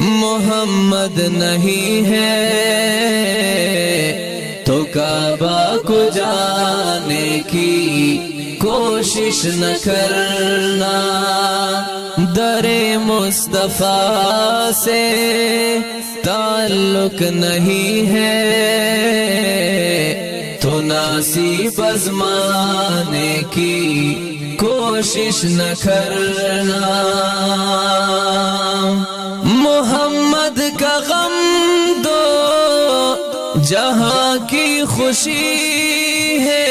محمد نہیں ہے تو کعبہ کو جانے کی کوشش نہ کرنا، در مصطفیٰ سے تعلق نہیں ہے تو نصیب آزمانے کی کوشش نہ کرنا۔ محمد کا غم دو جہاں کی خوشی ہے،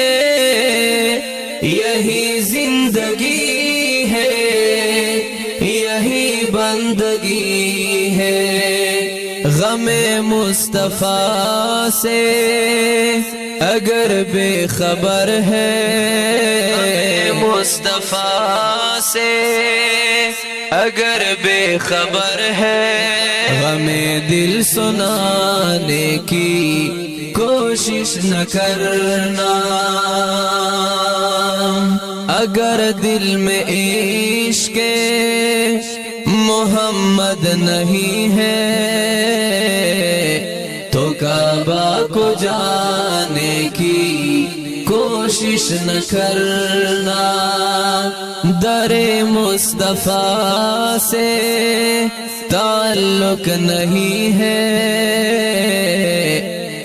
یہی زندگی ہے، یہی بندگی ہے۔ غم مصطفیٰ سے اگر بے خبر ہے، مصطفیٰ سے اگر بے خبر ہے، غم دل سنانے کی کوشش نہ کرنا۔ اگر دل میں عشق محمد نہیں ہے تو کعبہ کو جانے کی کوشش نہ کرنا، در مصطفیٰ سے تعلق نہیں ہے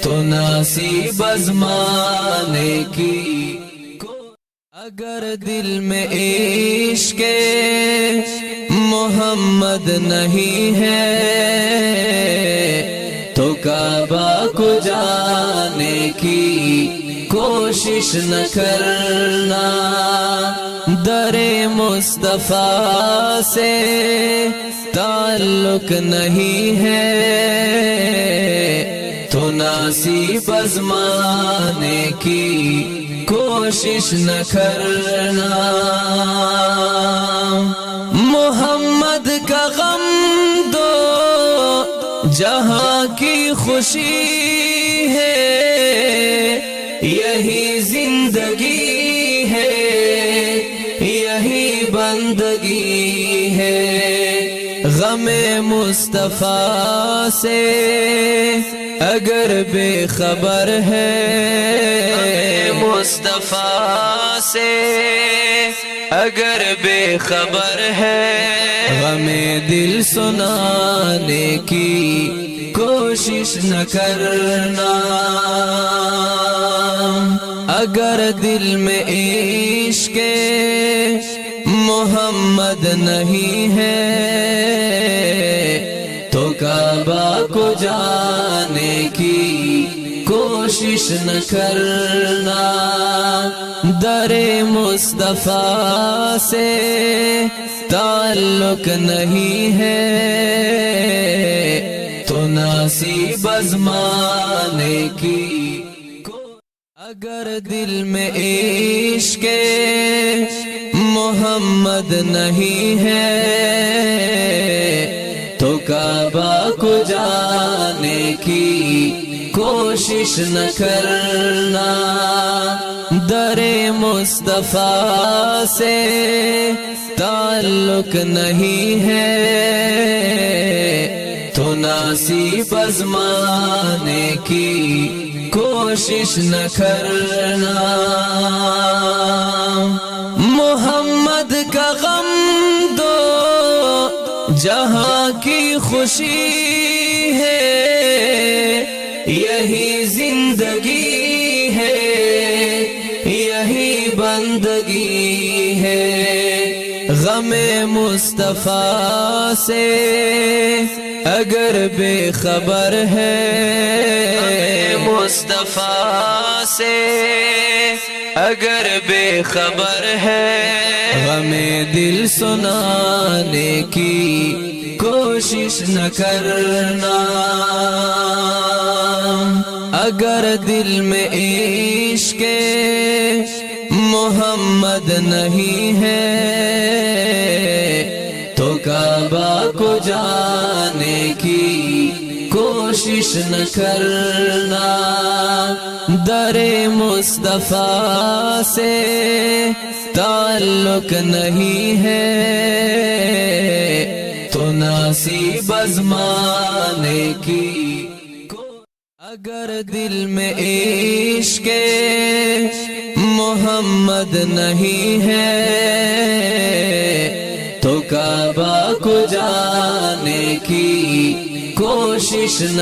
تو نصیب آزمانے کی۔ اگر دل میں عشق محمد نہیں ہے تو کعبہ کو جانے کی کوشش نہ کرنا، در مصطفیٰ سے تعلق نہیں ہے تو نصیب آزمانے کی کوشش نہ کرنا۔ محمد کا غم دو جہاں کی خوشی ہے، یہی زندگی ہے، یہی بندگی ہے۔ غم مصطفیٰ سے اگر بے خبر ہے، مصطفیٰ سے اگر بے خبر ہے، غم دل سنانے کی کوشش نہ کرنا۔ اگر دل میں عشق محمد نہیں ہے تو کعبہ کو جانے کی کوشش نہ کرنا، در مصطفیٰ سے تعلق نہیں ہے تو نصیب آزمانے کی۔ اگر دل میں عشق محمد نہیں ہے تو کعبہ کو جانے کی کوشش نہ کرنا، در مصطفیٰ سے تعلق نہیں ہے تو نصیب آزمانے کی کوشش نہ کرنا۔ محمد کا غم دو جہاں کی خوشی ہے، یہی زندگی ہے، یہی بندگی ہے۔ غم مصطفیٰ سے اگر بے خبر ہے، مصطفیٰ سے اگر بے خبر ہے، غم دل سنانے کی کوشش نہ کرنا۔ اگر دل میں عشق محمد نہیں ہے تو کعبہ کو جانے کی کوشش نہ کرنا، در مصطفیٰ سے تعلق نہیں ہے تو نصیب ازمانے کی اگر دل میں عشق محمد نہیں ہے تو کعبہ کو جانے کی کوشش نہ